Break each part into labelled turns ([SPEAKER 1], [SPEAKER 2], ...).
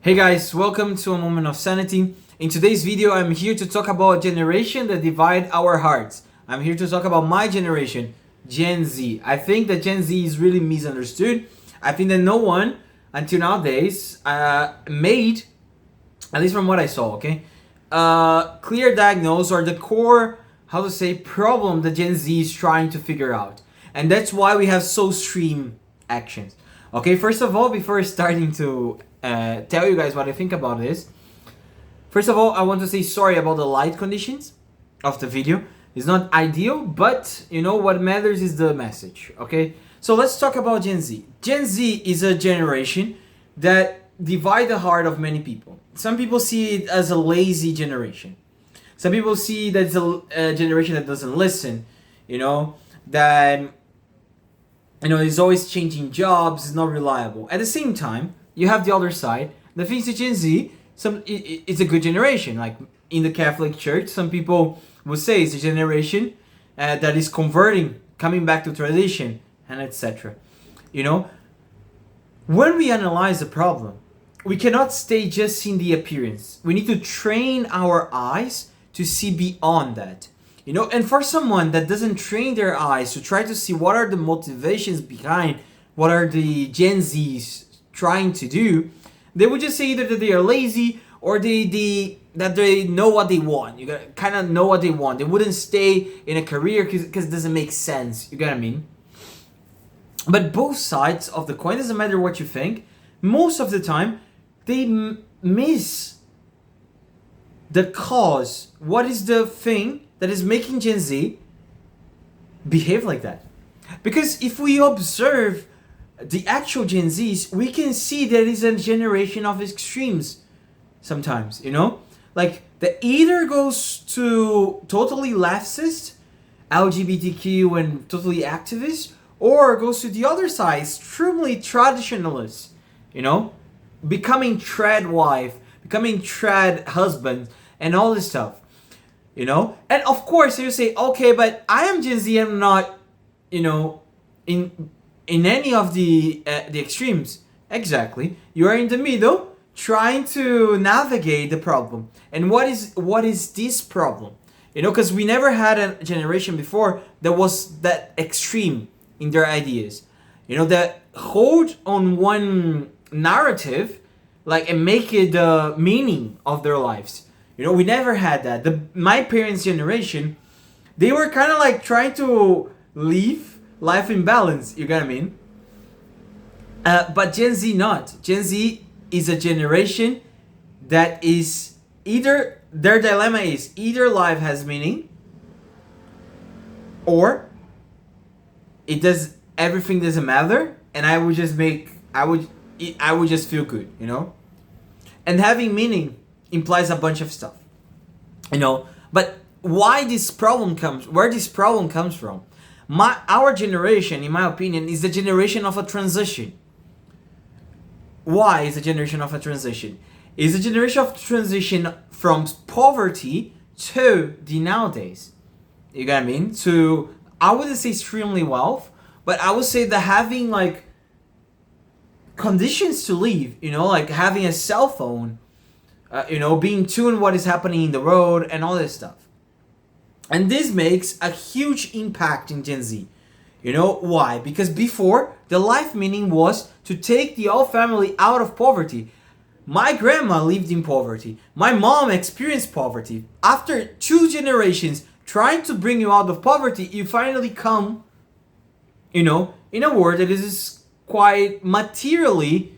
[SPEAKER 1] Hey guys, welcome to a moment of sanity. In today's video, I'm here to talk about a generation that divide our hearts. I'm here to talk about my generation, Gen Z. I think that Gen Z is really misunderstood. I think that no one until nowadays made, at least from what I saw, okay, clear diagnose or the core, how to say, problem that Gen Z is trying to figure out. And that's why we have so extreme actions. Okay, first of all, before starting to tell you guys what I think about this, first of all, I want to say sorry about the light conditions of the video. It's not ideal, but you know what matters is the message, okay? So let's talk about Gen Z. Gen Z is a generation that divide the heart of many people. Some people see it as a lazy generation. Some people see that it's a generation that doesn't listen, that is always changing jobs, is not reliable. At the same time, you have the other side. The thing is, Gen Z, it's a good generation. Like in the Catholic Church, some people would say it's a generation that is converting, coming back to tradition, and etc. When we analyze the problem, we cannot stay just in the appearance. We need to train our eyes to see beyond that. And for someone that doesn't train their eyes to try to see what are the motivations behind what are the Gen Zs trying to do, they would just say either that they are lazy or that they know what they want. You gotta kind of know what they want. They wouldn't stay in a career because it doesn't make sense. You get what I mean? But both sides of the coin, doesn't matter what you think, most of the time they miss the cause. What is the thing that is making Gen Z behave like that? Because if we observe the actual Gen Zs, we can see there is a generation of extremes sometimes, Like, that either goes to totally leftist, LGBTQ and totally activist, or goes to the other side, extremely traditionalist, becoming trad wife, becoming trad husband, and all this stuff. And of course you say, okay, but I am Gen Z, I'm not, in any of the extremes. Exactly, you are in the middle, trying to navigate the problem. And what is this problem? Because we never had a generation before that was that extreme in their ideas. That hold on one narrative, like, and make it the meaning of their lives. We never had that. My parents' generation, they were kind of like trying to live life in balance. You get what I mean? But Gen Z not. Gen Z is a generation that is either, their dilemma is either life has meaning, or everything doesn't matter, and I would just feel good. And having meaning implies a bunch of stuff, but where this problem comes from, our generation, in my opinion, is the generation of a transition. Why is a generation of a transition? It's a generation of transition from poverty to the nowadays. You get what I mean? To, I wouldn't say extremely wealth, but I would say that having like conditions to live, like having a cell phone, being tuned what is happening in the road and all this stuff. And this makes a huge impact in Gen Z. Why? Because before, the life meaning was to take the whole family out of poverty. My grandma lived in poverty. My mom experienced poverty. After 2 generations trying to bring you out of poverty, you finally come, in a world that is quite materially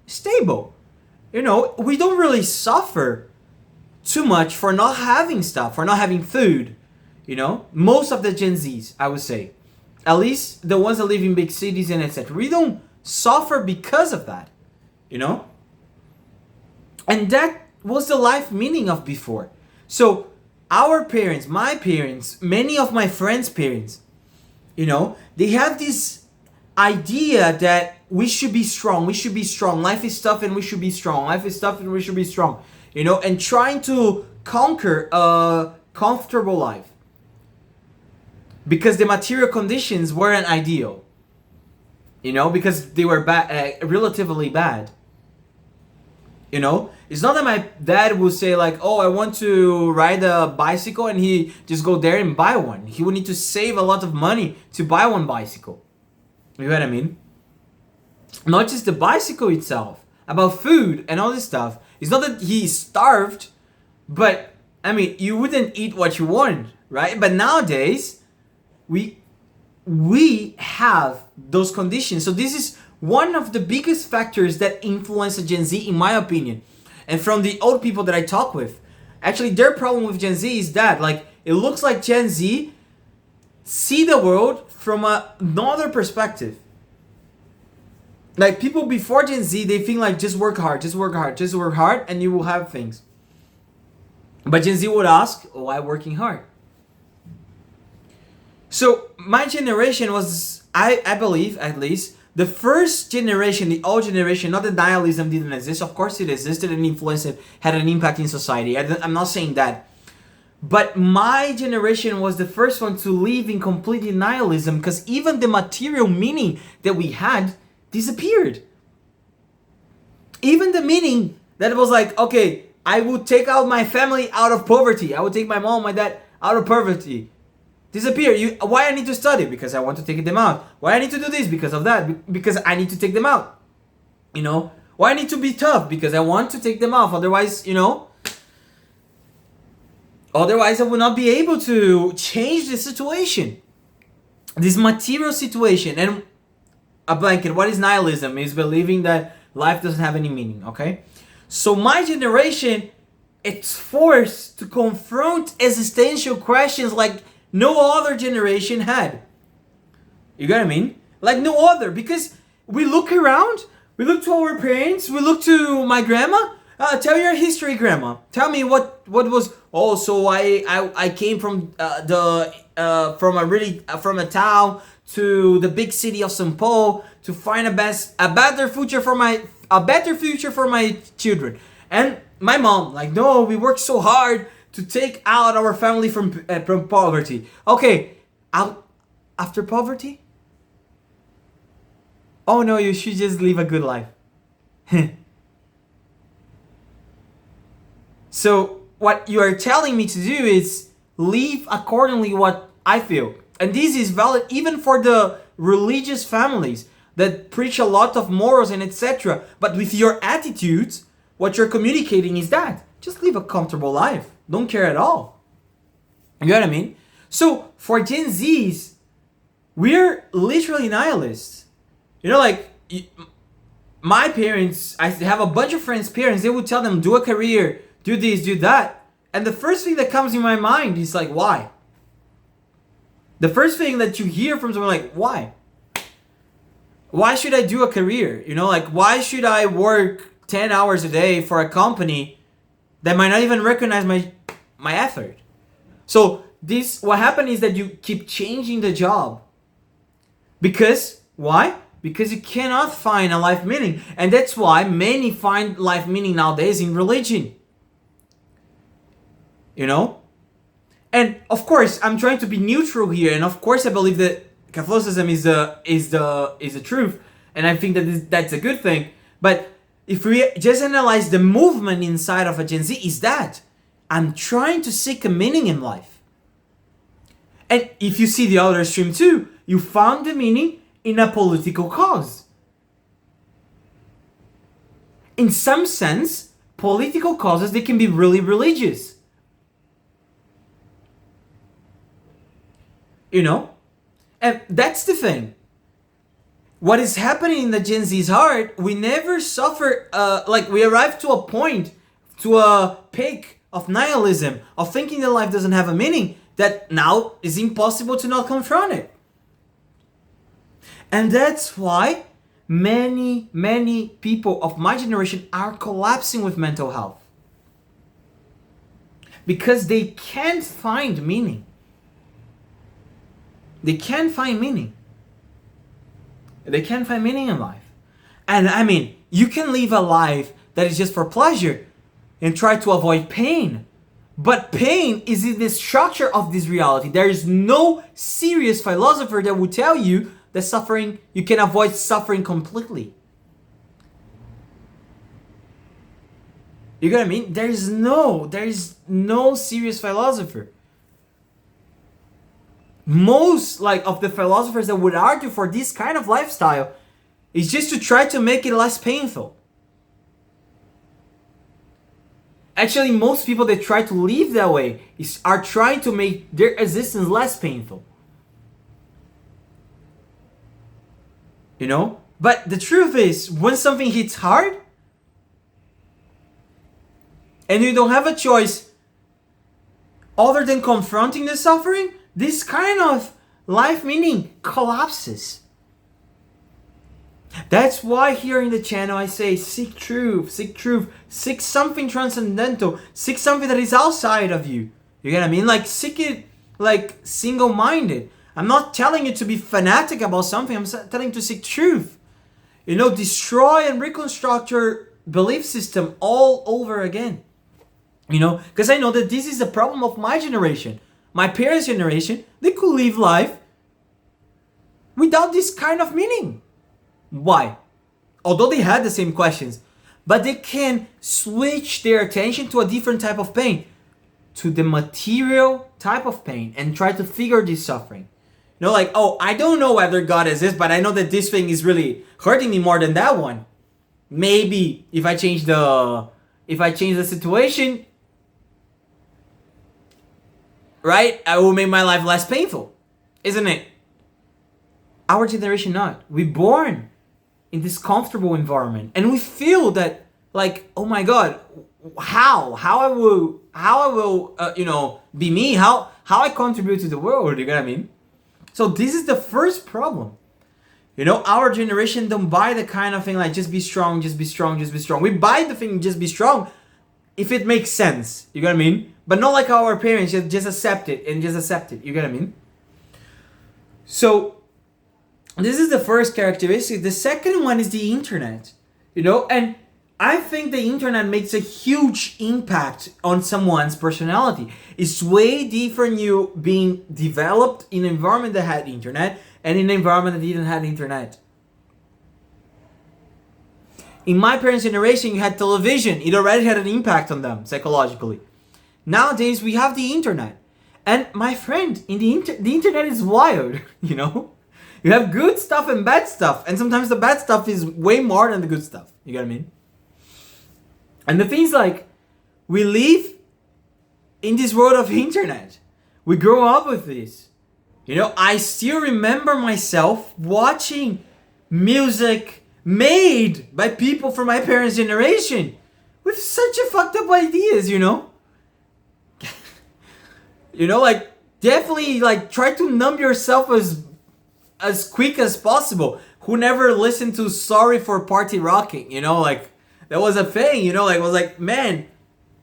[SPEAKER 1] stable. We don't really suffer too much for not having stuff, for not having food. Most of the Gen Zs, I would say, at least the ones that live in big cities and etc., we don't suffer because of that. And that was the life meaning of before. So our parents, my parents, many of my friends' parents, they have this idea that we should be strong, life is tough and we should be strong, and trying to conquer a comfortable life because the material conditions weren't ideal, because they were relatively bad. You know, it's not that my dad will say like, "Oh, I want to ride a bicycle," and he just go there and buy one. He would need to save a lot of money to buy one bicycle. You know what I mean? Not just the bicycle itself, about food and all this stuff. It's not that he starved, but I mean, you wouldn't eat what you want, right? But nowadays, we we have those conditions. So this is one of the biggest factors that influence Gen Z, in my opinion. And from the old people that I talk with, actually their problem with Gen Z is that, like, it looks like Gen Z see the world from another perspective. Like, people before Gen Z, they think like, just work hard, just work hard, just work hard, and you will have things. But Gen Z would ask, why working hard? So my generation was, I believe at least, the first generation, the old generation. Not that nihilism didn't exist. Of course it existed and influenced it, had an impact in society. I'm not saying that. But my generation was the first one to live in completely nihilism, because even the material meaning that we had disappeared. Even the meaning that it was like, okay, I would take out my family out of poverty. I would take my mom, my dad out of poverty. Disappear. Why I need to study? Because I want to take them out. Why I need to do this? Because of that. Because I need to take them out. You know? Why I need to be tough? Because I want to take them off. Otherwise, otherwise I will not be able to change the situation. This material situation. And a blanket. What is nihilism? Is believing that life doesn't have any meaning. Okay? So my generation, it's forced to confront existential questions like no other generation had. You get what I mean? Like no other. Because we look around, we look to our parents, we look to my grandma. Tell your history, grandma. Tell me what was. Oh, so I came from from a town to the big city of São Paulo to find a better future for my children. And my mom, like, no, we worked so hard to take out our family from poverty. Okay, after poverty? Oh no, you should just live a good life. So what you are telling me to do is live accordingly what I feel. And this is valid even for the religious families that preach a lot of morals and etc. But with your attitudes, what you're communicating is that just live a comfortable life. Don't care at all. You know what I mean? So for Gen Zs, we're literally nihilists. Like my parents, I have a bunch of friends' parents, they would tell them, do a career, do this, do that. And the first thing that comes in my mind is like, why? The first thing that you hear from someone, like, why? Why should I do a career? Like, why should I work 10 hours a day for a company that might not even recognize my effort? So what happened is that you keep changing the job. Because, why? Because you cannot find a life meaning. And that's why many find life meaning nowadays in religion. And of course, I'm trying to be neutral here. And of course, I believe that Catholicism is the truth. And I think that that's a good thing. But if we just analyze the movement inside of a Gen Z, is that I'm trying to seek a meaning in life. And if you see the other extreme too, you found the meaning in a political cause. In some sense, political causes, they can be really religious. And that's the thing. What is happening in the Gen Z's heart, we never suffer, we arrive to a point, to a peak of nihilism, of thinking that life doesn't have a meaning, that now is impossible to not confront it. And that's why many, many people of my generation are collapsing with mental health. Because they can't find meaning. They can't find meaning. They can't find meaning in life. And I mean, you can live a life that is just for pleasure and try to avoid pain. But pain is in the structure of this reality. There is no serious philosopher that would tell you that suffering, you can avoid suffering completely. You get what I mean? There is no serious philosopher. Most like of the philosophers that would argue for this kind of lifestyle is just to try to make it less painful. Actually, most people that try to live that way are trying to make their existence less painful. You know? But the truth is, when something hits hard, and you don't have a choice other than confronting the suffering, this kind of life meaning collapses. That's why here in the channel I say seek truth, seek something transcendental, seek something that is outside of you. You get what I mean? Like seek it like single-minded. I'm not telling you to be fanatic about something, I'm telling you to seek truth. You know, destroy and reconstruct your belief system all over again. You know, because I know that this is the problem of my generation. My parents' generation, they could live life without this kind of meaning. Why? Although they had the same questions, but they can switch their attention to a different type of pain, to the material type of pain, and try to figure this suffering. You know, like, oh, I don't know whether God exists, but I know that this thing is really hurting me more than that one. Maybe if I change the situation, right, I will make my life less painful, isn't it? Our generation not. We're born in this comfortable environment, and we feel that, like, oh my God, how I will be me, how I contribute to the world. You get what I mean? So this is the first problem. You know, our generation don't buy the kind of thing like just be strong, just be strong, just be strong. We buy the thing just be strong if it makes sense. You get what I mean? But not like our parents, just accept it and just accept it. You get what I mean? So this is the first characteristic. The second one is the internet. You know, and I think the internet makes a huge impact on someone's personality. It's way different you being developed in an environment that had internet and in an environment that didn't have internet. In my parents' generation, you had television. It already had an impact on them psychologically. Nowadays, we have the internet. And my friend, the internet is wild, you know? You have good stuff and bad stuff. And sometimes the bad stuff is way more than the good stuff. You get what I mean? And the thing is, like, we live in this world of internet. We grow up with this. You know, I still remember myself watching music made by people from my parents' generation with such a fucked up ideas, you know? You know, like, definitely, like, try to numb yourself as quick as possible. Who never listened to Sorry for Party Rocking, you know, like, that was a thing, you know, like, it was like, man,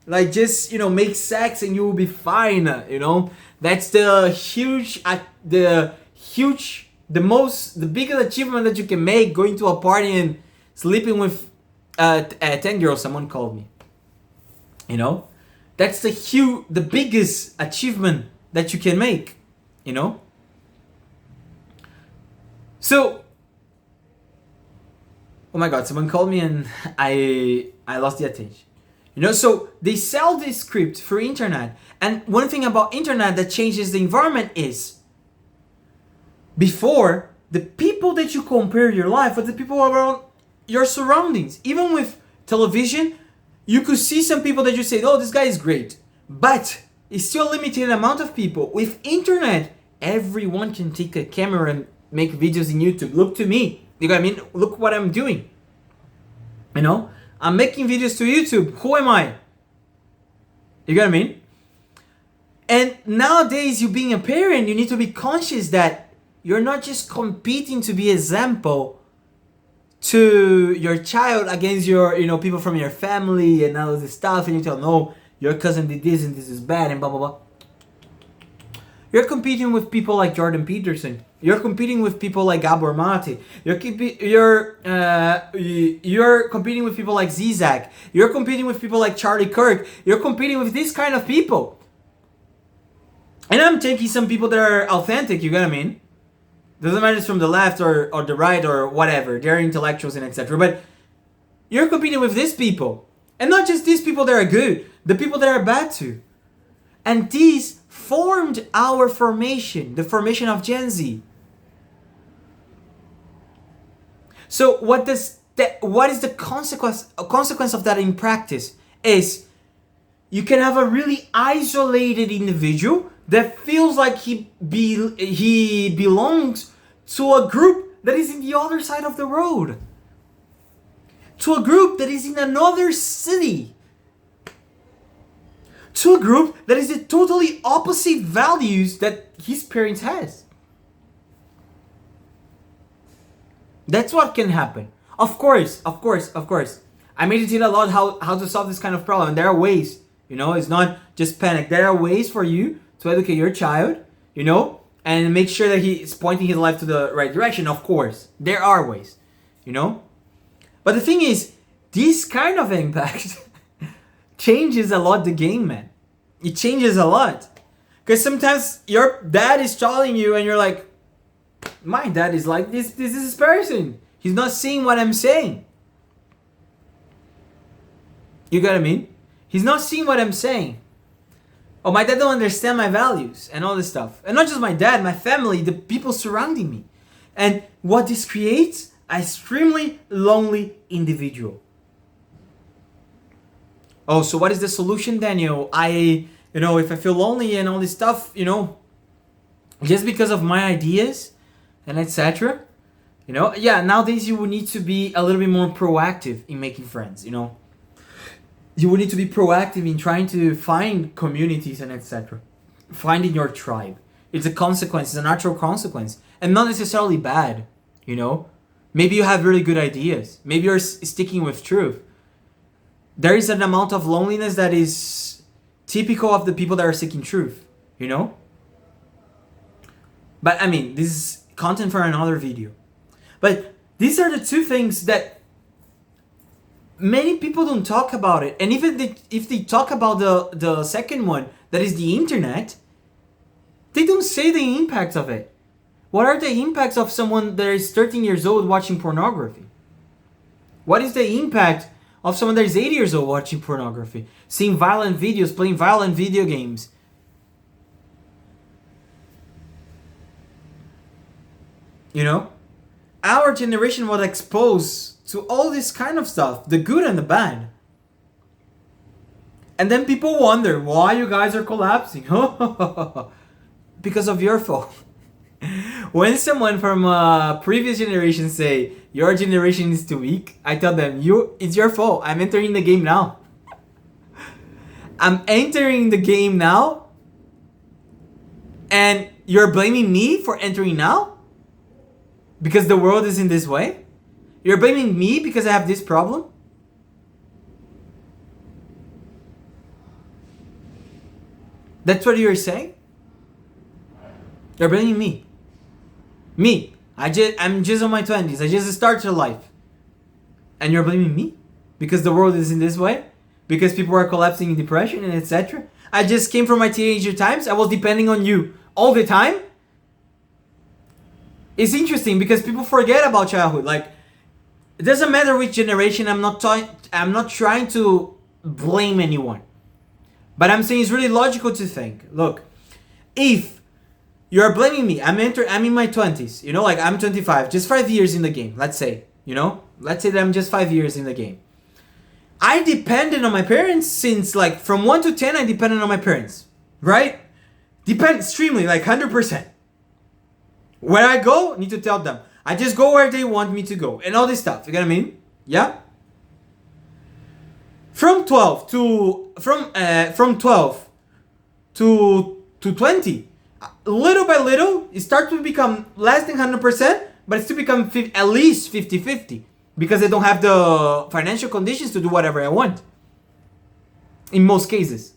[SPEAKER 1] like, just, you know, make sex and you will be fine, you know. That's the biggest achievement that you can make, going to a party and sleeping with 10 girls, someone called me, you know. That's the biggest achievement that you can make, you know. So, oh my God, someone called me and I lost the attention. You know, so they sell this script for internet. And one thing about internet that changes the environment is, before, the people that you compare your life with the people around your surroundings. Even with television, you could see some people that you say, oh, this guy is great. But it's still a limited amount of people. With internet, everyone can take a camera and make videos in YouTube. Look to me. You know what I mean? Look what I'm doing. You know? I'm making videos to YouTube. Who am I? You get what I mean? And nowadays, you being a parent, you need to be conscious that you're not just competing to be example to your child against your, you know, people from your family and all this stuff, and you tell, no, your cousin did this and this is bad and blah blah blah. You're competing with people like Jordan Peterson. You're competing with people like Gabor Mate. You're competing with people like Zizek. You're competing with people like Charlie Kirk. You're competing with these kind of people. And I'm taking some people that are authentic, you get what I mean? Doesn't matter if it's from the left or the right or whatever. They're intellectuals and etc. But you're competing with these people. And not just these people that are good, the people that are bad too. And these formed our formation, the formation of Gen Z. So what is the consequence of that in practice is you can have a really isolated individual that feels like he belongs to a group that is in the other side of the road, to a group that is in another city, to a group that is the totally opposite values that his parents has. That's what can happen. Of course. I meditate a lot how to solve this kind of problem. There are ways, it's not just panic. There are ways for you to educate your child, and make sure that he is pointing his life to the right direction. Of course, there are ways, But the thing is, this kind of impact changes a lot the game, man. It changes a lot. Because sometimes your dad is telling you and you're like, my dad is like this is this person. He's not seeing what I'm saying. You get what I mean? He's not seeing what I'm saying. Oh, my dad don't understand my values and all this stuff. And not just my dad, my family, the people surrounding me. And what this creates, an extremely lonely individual. Oh, so what is the solution, Daniel? If I feel lonely and all this stuff, just because of my ideas and etc. Nowadays you would need to be a little bit more proactive in making friends, You would need to be proactive in trying to find communities and etc. Finding your tribe. It's a consequence, it's a natural consequence. And not necessarily bad, Maybe you have really good ideas. Maybe you're sticking with truth. There is an amount of loneliness that is typical of the people that are seeking truth, But this is content for another video. But these are the two things that many people don't talk about it. And even if they talk about the second one, that is the internet, they don't say the impact of it. What are the impacts of someone that is 13 years old watching pornography? What is the impact of someone that is 80 years old watching pornography? Seeing violent videos, playing violent video games. Our generation was exposed to all this kind of stuff, the good and the bad. And then people wonder why you guys are collapsing. Because of your fault. When someone from a previous generation say, your generation is too weak, I tell them, it's your fault. I'm entering the game now. I'm entering the game now. And you're blaming me for entering now? Because the world is in this way? You're blaming me because I have this problem? That's what you're saying? You're blaming me. Me. I'm just on my 20s. I just started life. And you're blaming me? Because the world is in this way? Because people are collapsing in depression and etc. I just came from my teenager times. I was depending on you all the time. It's interesting because people forget about childhood. Like, it doesn't matter which generation. I'm not trying to blame anyone. But I'm saying it's really logical to think. Look, if you're blaming me, I'm in my 20s. I'm 25, just 5 years in the game. Let's say, let's say that I'm just 5 years in the game. I depended on my parents since from 1 to 10, I depended on my parents, right? Depend extremely, 100%. Where I go, need to tell them. I just go where they want me to go. And all this stuff. You get what I mean? Yeah? From 12 to 20, little by little, it starts to become less than 100%, but it still become at least 50-50. Because I don't have the financial conditions to do whatever I want. In most cases.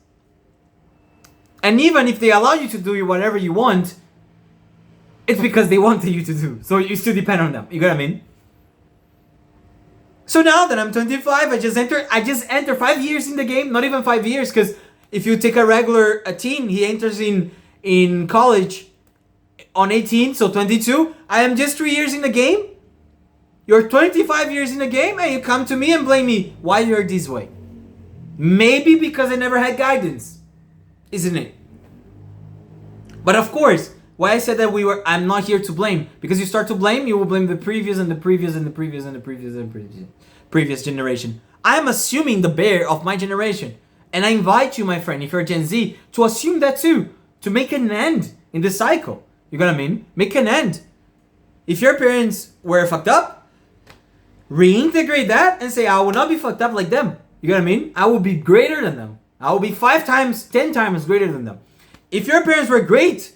[SPEAKER 1] And even if they allow you to do whatever you want, it's because they wanted you to do. So you still depend on them. You get what I mean? So now that I'm 25, I just enter 5 years in the game. Not even 5 years, because if you take a teen, he enters in college on 18, so 22. I am just 3 years in the game. You're 25 years in the game, and you come to me and blame me why you're this way. Maybe because I never had guidance, isn't it? But of course, why I said that I'm not here to blame, because you start to blame, you will blame the previous and the previous and the previous and the previous and previous generation. I'm assuming the bear of my generation. And I invite you, my friend, if you're Gen Z, to assume that too. To make an end in the cycle. You know what I mean? Make an end. If your parents were fucked up, reintegrate that and say, I will not be fucked up like them. You know what I mean? I will be greater than them. I will be 5 times, 10 times greater than them. If your parents were great,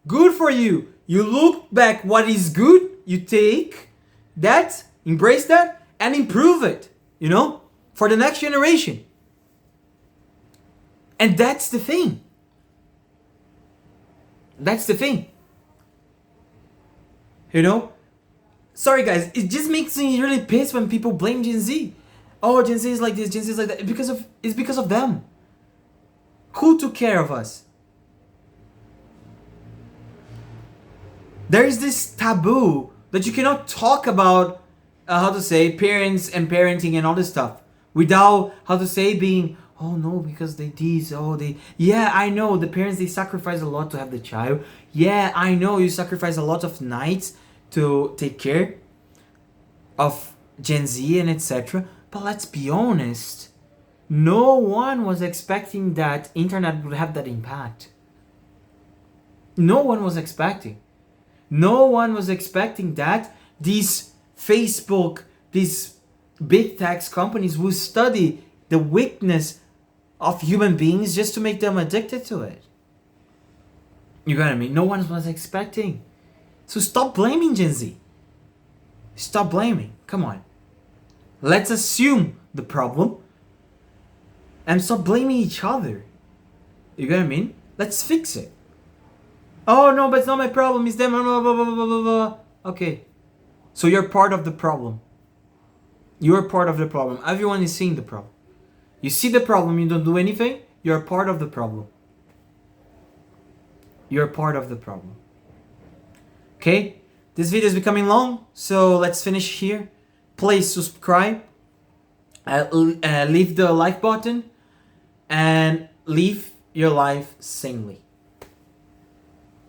[SPEAKER 1] good for you. You look back what is good, you take that, embrace that, and improve it, you know, for the next generation. And that's the thing. That's the thing. You know? Sorry guys, it just makes me really pissed when people blame Gen Z. Oh, Gen Z is like this, Gen Z is like that. It's because of them. Who took care of us? There is this taboo that you cannot talk about, parents and parenting and all this stuff without, being, oh no, because yeah, I know, the parents, they sacrifice a lot to have the child. Yeah, I know, you sacrifice a lot of nights to take care of Gen Z and etc. But let's be honest, no one was expecting that internet would have that impact. No one was expecting. No one was expecting that these Facebook, these big tech companies will study the weakness of human beings just to make them addicted to it. You got what I mean? No one was expecting. So stop blaming Gen Z. Stop blaming. Come on. Let's assume the problem and stop blaming each other. You got what I mean? Let's fix it. Oh no, but it's not my problem, it's them, blah, blah, blah, blah, blah, blah. Okay. So you're part of the problem. You're part of the problem. Everyone is seeing the problem. You see the problem, you don't do anything, you're part of the problem. You're part of the problem. Okay? This video is becoming long, so let's finish here. Please subscribe, leave the like button, and live your life sanely.